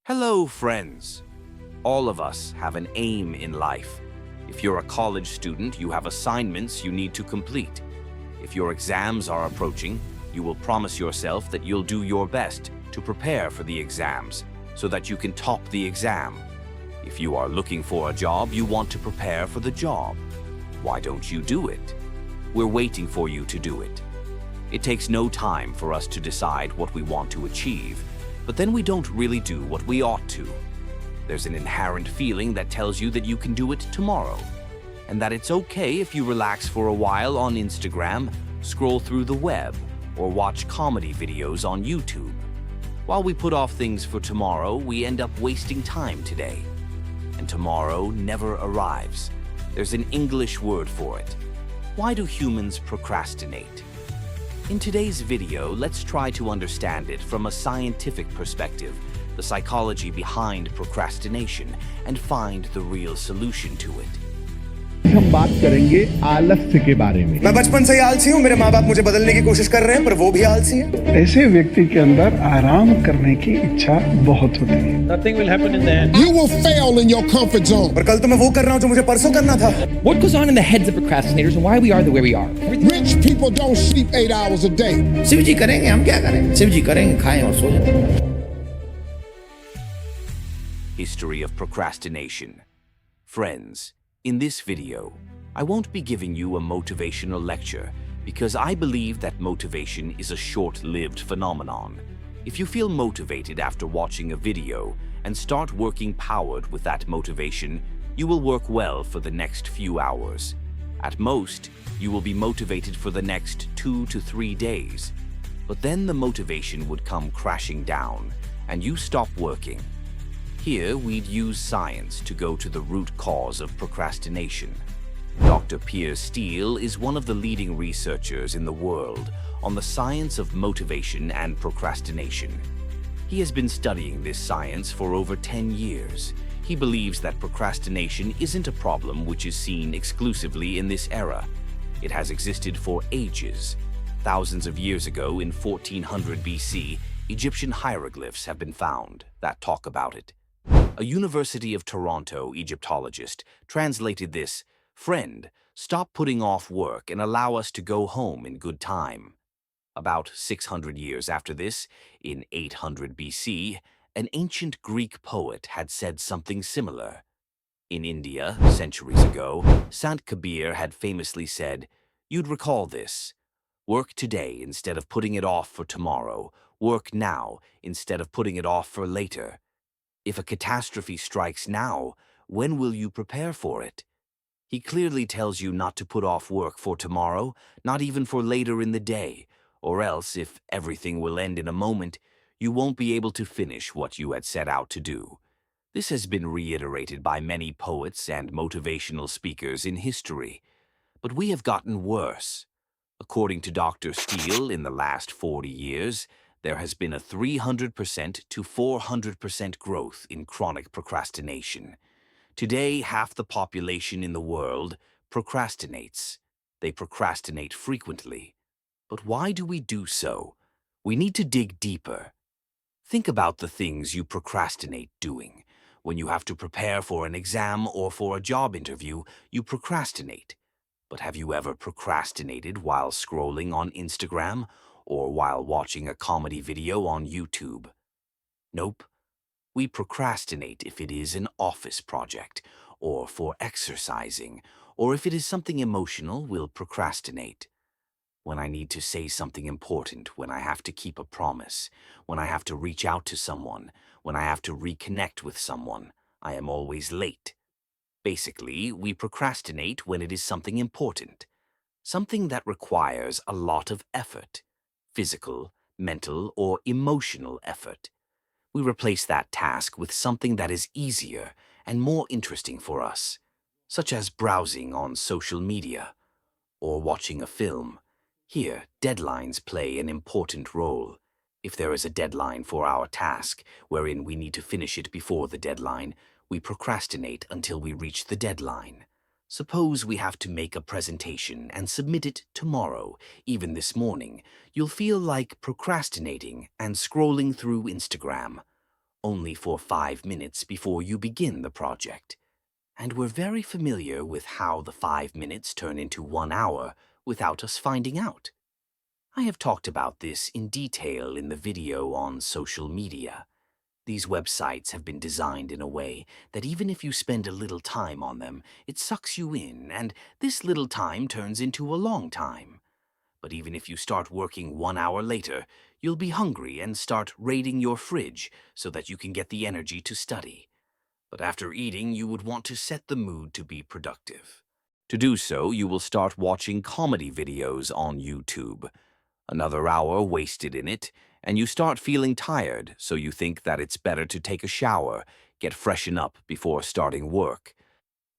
Hello, friends. All of us have an aim in life. If you're a college student, you have assignments you need to complete. If your exams are approaching, you will promise yourself that you'll do your best to prepare for the exams so that you can top the exam. If you are looking for a job, you want to prepare for the job. Why don't you do it? We're waiting for you to do it. It takes no time for us to decide what we want to achieve, but then we don't really do what we ought to. There's an inherent feeling that tells you that you can do it tomorrow, and that it's okay if you relax for a while on Instagram, scroll through the web, or watch comedy videos on YouTube. While we put off things for tomorrow, we end up wasting time today. And tomorrow never arrives. There's an English word for it. Why do humans procrastinate? In today's video, let's try to understand it from a scientific perspective, the psychology behind procrastination, and find the real solution to it. हम बात करेंगे आलस्य के बारे में। मैं बचपन से ही आलसी हूँ। मेरे माँ बाप मुझे बदलने की कोशिश कर रहे हैं, पर वो भी आलसी हैं। ऐसे व्यक्ति के अंदर आराम करने की इच्छा बहुत होती है। Nothing will happen in the end. You will fail in your comfort zone. पर कल तो मैं वो कर रहा हूँ जो मुझे परसों करना था। What goes on in the heads of procrastinators and why we are the way we are? Rich people don't sleep 8 hours a day. Shiv जी करेंगे, हम क्या करें? शिव जी करेंगे, खाएं और सो जाएं। History of procrastination. Friends, in this video, I won't be giving you a motivational lecture because I believe that motivation is a short-lived phenomenon. If you feel motivated after watching a video and start working powered with that motivation, you will work well for the next few hours. At most, you will be motivated for the next 2 to 3 days. But then the motivation would come crashing down and you stop working. Here, we'd use science to go to the root cause of procrastination. Dr. Piers Steele is one of the leading researchers in the world on the science of motivation and procrastination. He has been studying this science for over 10 years. He believes that procrastination isn't a problem which is seen exclusively in this era. It has existed for ages. Thousands of years ago, in 1400 BC, Egyptian hieroglyphs have been found that talk about it. A University of Toronto Egyptologist translated this, "Friend, stop putting off work and allow us to go home in good time." About 600 years after this, in 800 BC, an ancient Greek poet had said something similar. In India, centuries ago, Sant Kabir had famously said, "You'd recall this. Work today instead of putting it off for tomorrow. Work now instead of putting it off for later. If a catastrophe strikes now, when will you prepare for it?" He clearly tells you not to put off work for tomorrow, not even for later in the day, or else, if everything will end in a moment, you won't be able to finish what you had set out to do. This has been reiterated by many poets and motivational speakers in history. But we have gotten worse. According to Dr. Steele, in the last 40 years, there has been a 300% to 400% growth in chronic procrastination. Today, half the population in the world procrastinates. They procrastinate frequently. But why do we do so? We need to dig deeper. Think about the things you procrastinate doing. When you have to prepare for an exam or for a job interview, you procrastinate. But have you ever procrastinated while scrolling on Instagram or while watching a comedy video on YouTube? Nope. We procrastinate if it is an office project, or for exercising, or if it is something emotional, we'll procrastinate. When I need to say something important, when I have to keep a promise, when I have to reach out to someone, when I have to reconnect with someone, I am always late. Basically, we procrastinate when it is something important, something that requires a lot of effort, physical, mental, or emotional effort. We replace that task with something that is easier and more interesting for us, such as browsing on social media or watching a film. Here, deadlines play an important role. If there is a deadline for our task, wherein we need to finish it before the deadline, we procrastinate until we reach the deadline. Suppose we have to make a presentation and submit it tomorrow, even this morning. You'll feel like procrastinating and scrolling through Instagram. only for 5 minutes before you begin the project. And we're very familiar with how the 5 minutes turn into 1 hour without us finding out. I have talked about this in detail in the video on social media. These websites have been designed in a way that even if you spend a little time on them, it sucks you in, and this little time turns into a long time. But even if you start working 1 hour later, you'll be hungry and start raiding your fridge so that you can get the energy to study. But after eating, you would want to set the mood to be productive. To do so, you will start watching comedy videos on YouTube. Another hour wasted in it, and you start feeling tired, so you think that it's better to take a shower, get freshen up before starting work.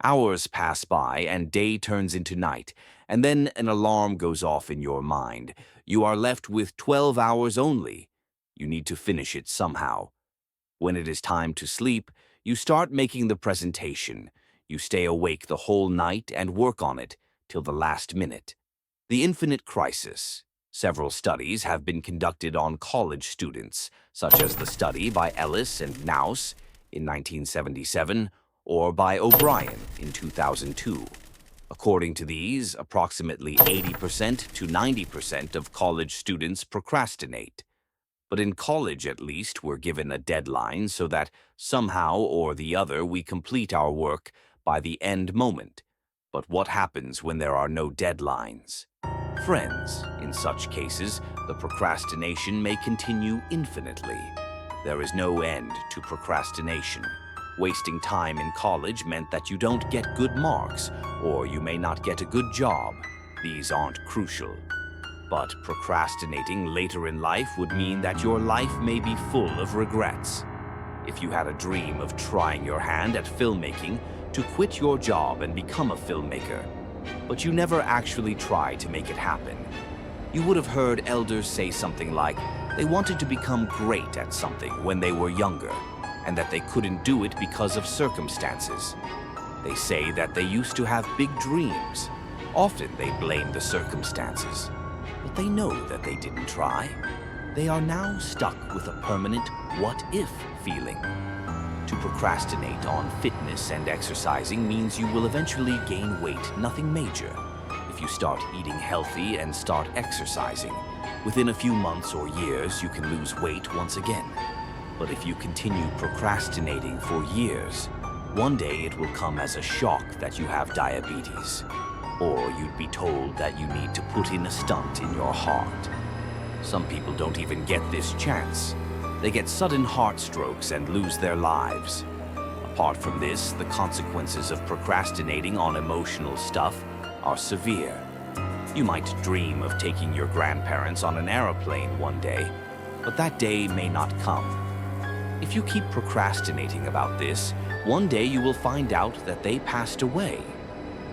Hours pass by and day turns into night, and then an alarm goes off in your mind. You are left with 12 hours only. You need to finish it somehow. When it is time to sleep, you start making the presentation. You stay awake the whole night and work on it till the last minute. The infinite crisis. Several studies have been conducted on college students, such as the study by Ellis and Naus in 1977 or by O'Brien in 2002. According to these, approximately 80% to 90% of college students procrastinate. But in college, at least, we're given a deadline so that somehow or the other we complete our work by the end moment. But what happens when there are no deadlines? Friends, in such cases, the procrastination may continue infinitely. There is no end to procrastination. Wasting time in college meant that you don't get good marks, or you may not get a good job. These aren't crucial. But procrastinating later in life would mean that your life may be full of regrets. If you had a dream of trying your hand at filmmaking, to quit your job and become a filmmaker, but you never actually tried to make it happen, you would have heard elders say something like they wanted to become great at something when they were younger, and that they couldn't do it because of circumstances. They say that they used to have big dreams. Often they blame the circumstances, but they know that they didn't try. They are now stuck with a permanent what-if feeling. To procrastinate on fitness and exercising means you will eventually gain weight, nothing major. If you start eating healthy and start exercising, within a few months or years you can lose weight once again. But if you continue procrastinating for years, one day it will come as a shock that you have diabetes. Or you'd be told that you need to put in a stunt in your heart. Some people don't even get this chance. They get sudden heart strokes and lose their lives. Apart from this, the consequences of procrastinating on emotional stuff are severe. You might dream of taking your grandparents on an aeroplane one day, but that day may not come. If you keep procrastinating about this, one day you will find out that they passed away.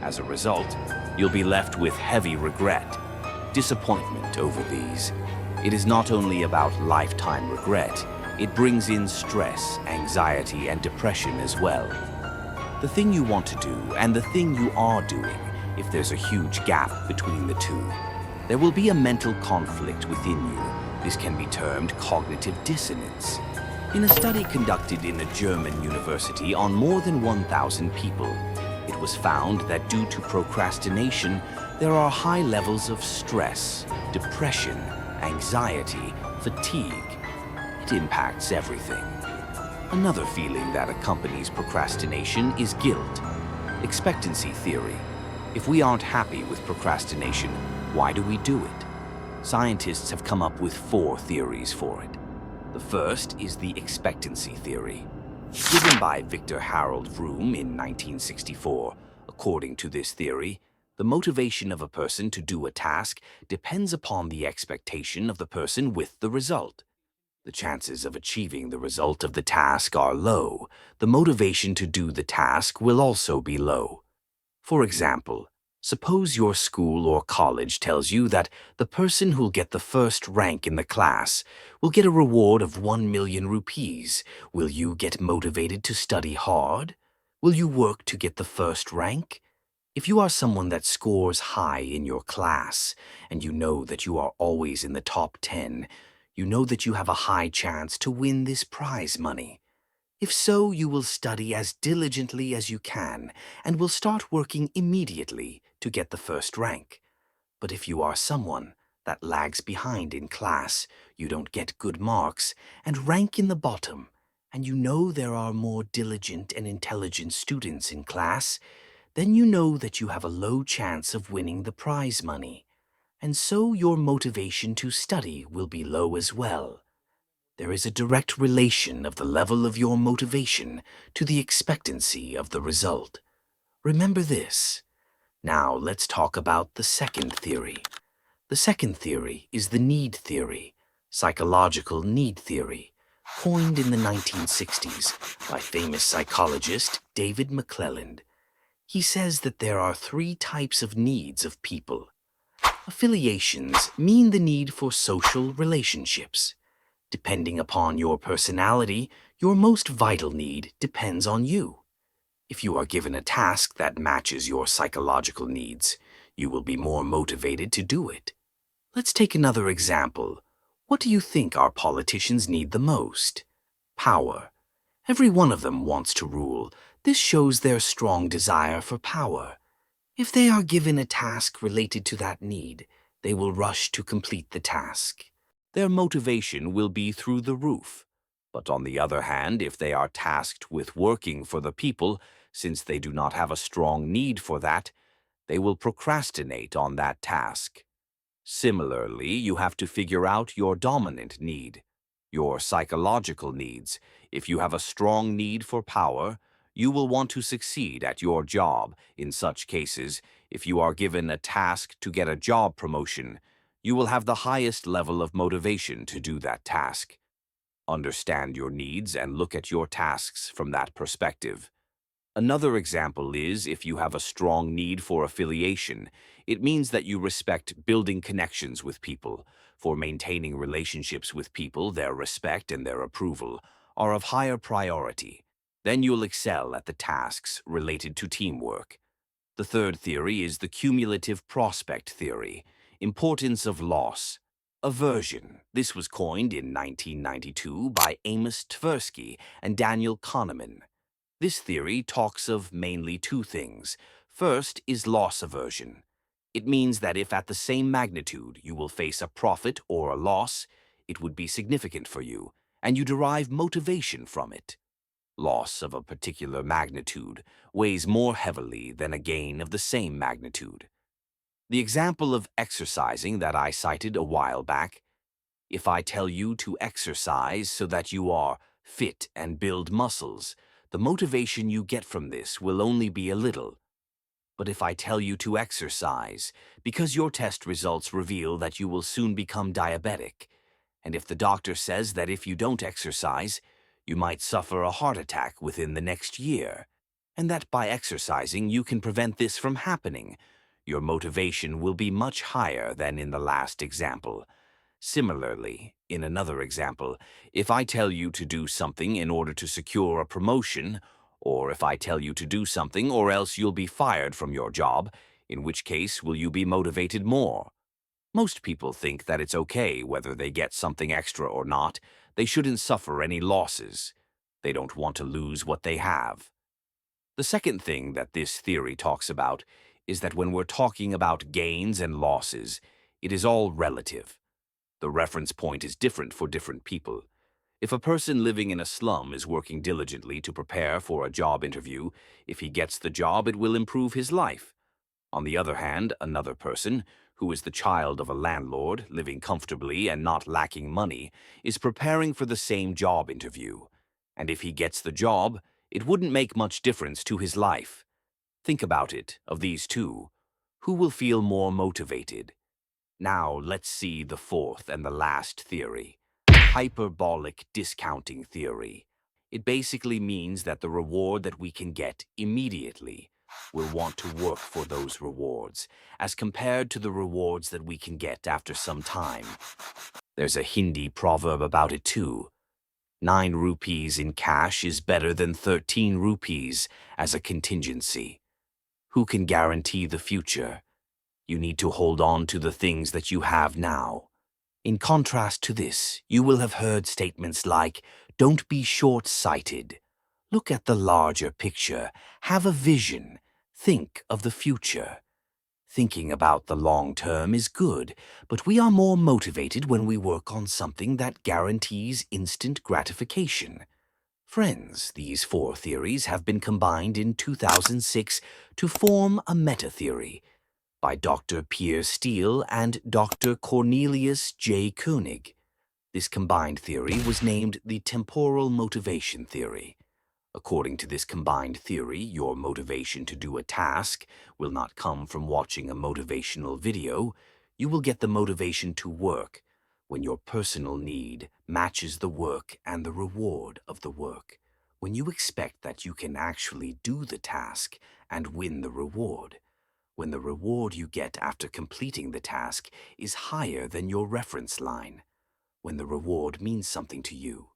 As a result, you'll be left with heavy regret, disappointment over these. It is not only about lifetime regret, it brings in stress, anxiety, and depression as well. The thing you want to do and the thing you are doing, if there's a huge gap between the two, there will be a mental conflict within you. This can be termed cognitive dissonance. In a study conducted in a German university on more than 1,000 people, it was found that due to procrastination, there are high levels of stress, depression, anxiety, fatigue. It impacts everything. Another feeling that accompanies procrastination is guilt. Expectancy theory. If we aren't happy with procrastination, why do we do it? Scientists have come up with 4 theories for it. The first is the expectancy theory. Given by Victor Harold Vroom in 1964, according to this theory, the motivation of a person to do a task depends upon the expectation of the person with the result. The chances of achieving the result of the task are low. The motivation to do the task will also be low. For example, suppose your school or college tells you that the person who'll get the first rank in the class will get a reward of 1 million rupees. Will you get motivated to study hard? Will you work to get the first rank? If you are someone that scores high in your class, and you know that you are always in the top 10, you know that you have a high chance to win this prize money. If so, you will study as diligently as you can and will start working immediately to get the first rank. But if you are someone that lags behind in class, you don't get good marks, and rank in the bottom, and you know there are more diligent and intelligent students in class, then you know that you have a low chance of winning the prize money, and so your motivation to study will be low as well. There is a direct relation of the level of your motivation to the expectancy of the result. Remember this. Now let's talk about the second theory. The second theory is the need theory, psychological need theory, coined in the 1960s by famous psychologist David McClelland. He says that there are three types of needs of people. Affiliations mean the need for social relationships. Depending upon your personality, your most vital need depends on you. If you are given a task that matches your psychological needs, you will be more motivated to do it. Let's take another example. What do you think our politicians need the most? Power. Every one of them wants to rule. This shows their strong desire for power. If they are given a task related to that need, they will rush to complete the task. Their motivation will be through the roof. But on the other hand, if they are tasked with working for the people, since they do not have a strong need for that, they will procrastinate on that task. Similarly, you have to figure out your dominant need, your psychological needs. If you have a strong need for power, you will want to succeed at your job. In such cases, if you are given a task to get a job promotion, you will have the highest level of motivation to do that task. Understand your needs and look at your tasks from that perspective. Another example is if you have a strong need for affiliation, it means that you respect building connections with people. For maintaining relationships with people, their respect and their approval are of higher priority. Then you'll excel at the tasks related to teamwork. The third theory is the cumulative prospect theory, importance of loss. Aversion. This was coined in 1992 by Amos Tversky and Daniel Kahneman. This theory talks of mainly two things. First is loss aversion. It means that if at the same magnitude you will face a profit or a loss, it would be significant for you, and you derive motivation from it. Loss of a particular magnitude weighs more heavily than a gain of the same magnitude. The example of exercising that I cited a while back, if I tell you to exercise so that you are fit and build muscles, the motivation you get from this will only be a little. But if I tell you to exercise, because your test results reveal that you will soon become diabetic, and if the doctor says that if you don't exercise, you might suffer a heart attack within the next year, and that by exercising you can prevent this from happening, your motivation will be much higher than in the last example. Similarly, in another example, if I tell you to do something in order to secure a promotion, or if I tell you to do something or else you'll be fired from your job, in which case will you be motivated more? Most people think that it's okay whether they get something extra or not. They shouldn't suffer any losses. They don't want to lose what they have. The second thing that this theory talks about is that when we're talking about gains and losses, it is all relative. The reference point is different for different people. If a person living in a slum is working diligently to prepare for a job interview, if he gets the job, it will improve his life. On the other hand, another person, who is the child of a landlord, living comfortably and not lacking money, is preparing for the same job interview. And if he gets the job, it wouldn't make much difference to his life. Think about it, of these two. Who will feel more motivated? Now let's see the fourth and the last theory. Hyperbolic discounting theory. It basically means that the reward that we can get immediately will want to work for those rewards, as compared to the rewards that we can get after some time. There's a Hindi proverb about it too. 9 rupees in cash is better than 13 rupees as a contingency. Who can guarantee the future? You need to hold on to the things that you have now. In contrast to this, you will have heard statements like, "Don't be short-sighted," Look at the larger picture. Have a vision. Think of the future. Thinking about the long term is good, but we are more motivated when we work on something that guarantees instant gratification. Friends, these 4 theories have been combined in 2006 to form a meta-theory by Dr. Pierre Steele and Dr. Cornelius J. Koenig. This combined theory was named the temporal motivation theory. According to this combined theory, your motivation to do a task will not come from watching a motivational video. You will get the motivation to work when your personal need matches the work and the reward of the work. When you expect that you can actually do the task and win the reward. When the reward you get after completing the task is higher than your reference line. When the reward means something to you.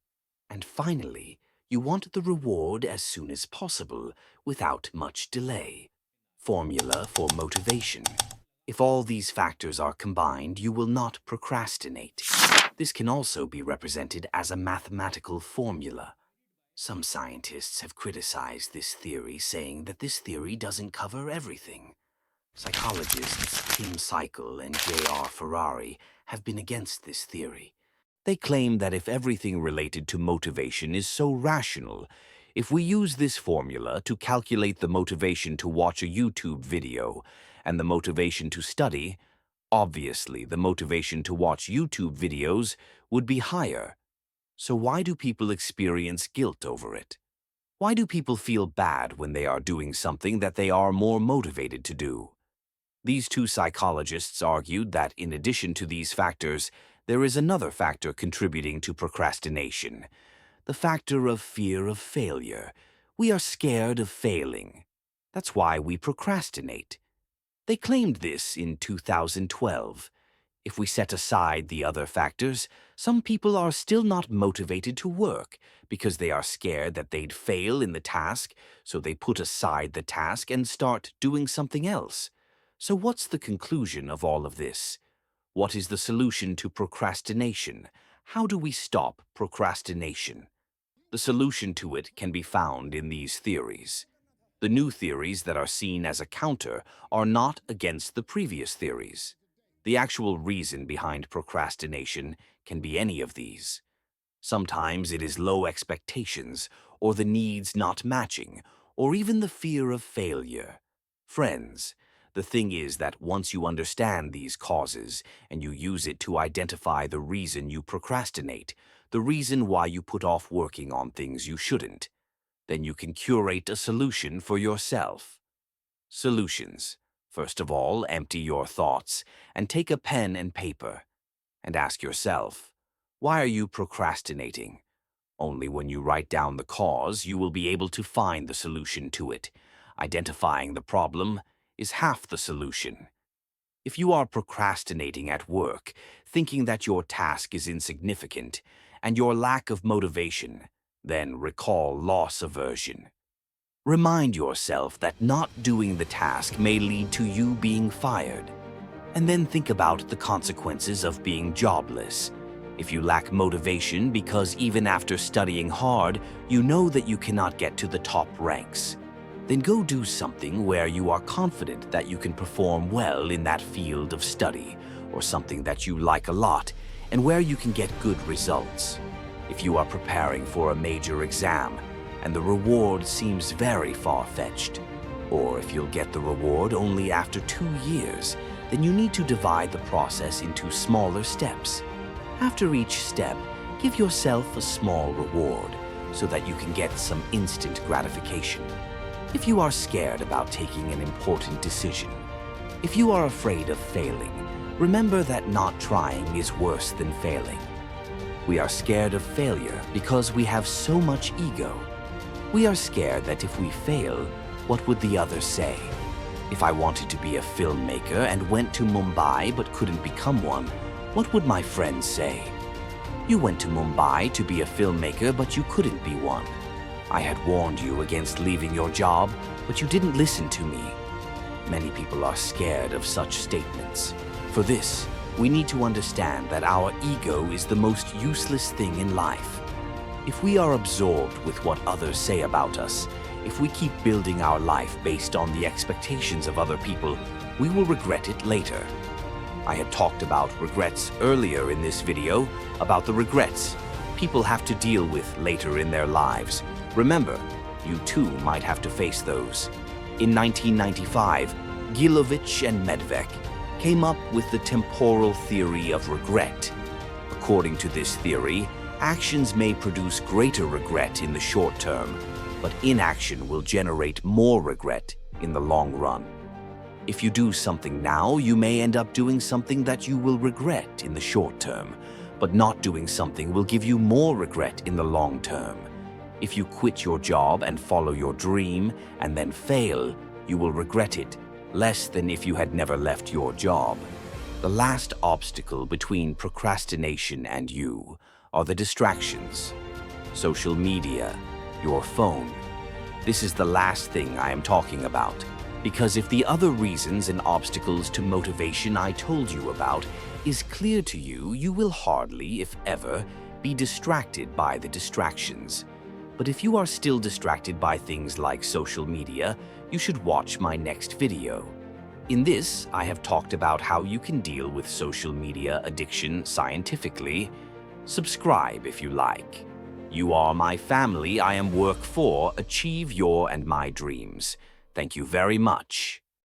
And finally, you want the reward as soon as possible, without much delay. Formula for motivation. If all these factors are combined, you will not procrastinate. This can also be represented as a mathematical formula. Some scientists have criticized this theory, saying that this theory doesn't cover everything. Psychologists Tim Cycle and J.R. Ferrari have been against this theory. They claim that if everything related to motivation is so rational, if we use this formula to calculate the motivation to watch a YouTube video and the motivation to study, obviously the motivation to watch YouTube videos would be higher. So why do people experience guilt over it? Why do people feel bad when they are doing something that they are more motivated to do? These 2 psychologists argued that in addition to these factors, there is another factor contributing to procrastination, the factor of fear of failure. We are scared of failing. That's why we procrastinate. They claimed this in 2012. If we set aside the other factors, some people are still not motivated to work because they are scared that they'd fail in the task, so they put aside the task and start doing something else. So what's the conclusion of all of this? What is the solution to procrastination? How do we stop procrastination? The solution to it can be found in these theories. The new theories that are seen as a counter are not against the previous theories. The actual reason behind procrastination can be any of these. Sometimes it is low expectations, or the needs not matching, or even the fear of failure. Friends, the thing is that once you understand these causes and you use it to identify the reason you procrastinate, the reason why you put off working on things you shouldn't, then you can curate a solution for yourself. Solutions. First of all, empty your thoughts and take a pen and paper and ask yourself, why are you procrastinating? Only when you write down the cause, you will be able to find the solution to it. Identifying the problem is half the solution. If you are procrastinating at work, thinking that your task is insignificant and your lack of motivation, then recall loss aversion. Remind yourself that not doing the task may lead to you being fired. And then think about the consequences of being jobless. If you lack motivation because even after studying hard, you know that you cannot get to the top ranks, then go do something where you are confident that you can perform well in that field of study, or something that you like a lot and where you can get good results. If you are preparing for a major exam and the reward seems very far-fetched, or if you'll get the reward only after 2 years, then you need to divide the process into smaller steps. After each step, give yourself a small reward so that you can get some instant gratification. If you are scared about taking an important decision, if you are afraid of failing, remember that not trying is worse than failing. We are scared of failure because we have so much ego. We are scared that if we fail, what would the others say? If I wanted to be a filmmaker and went to Mumbai but couldn't become one, what would my friends say? You went to Mumbai to be a filmmaker, but you couldn't be one. I had warned you against leaving your job, but you didn't listen to me. Many people are scared of such statements. For this, we need to understand that our ego is the most useless thing in life. If we are absorbed with what others say about us, if we keep building our life based on the expectations of other people, we will regret it later. I had talked about regrets earlier in this video, about the regrets people have to deal with later in their lives. Remember, you too might have to face those. In 1995, Gilovich and Medvec came up with the temporal theory of regret. According to this theory, actions may produce greater regret in the short term, but inaction will generate more regret in the long run. If you do something now, you may end up doing something that you will regret in the short term, but not doing something will give you more regret in the long term. If you quit your job and follow your dream and then fail, you will regret it less than if you had never left your job. The last obstacle between procrastination and you are the distractions. Social media, your phone. This is the last thing I am talking about, because if the other reasons and obstacles to motivation I told you about is clear to you, you will hardly, if ever, be distracted by the distractions. But if you are still distracted by things like social media, you should watch my next video. In this, I have talked about how you can deal with social media addiction scientifically. Subscribe if you like. You are my family I am work for. Achieve your and my dreams. Thank you very much.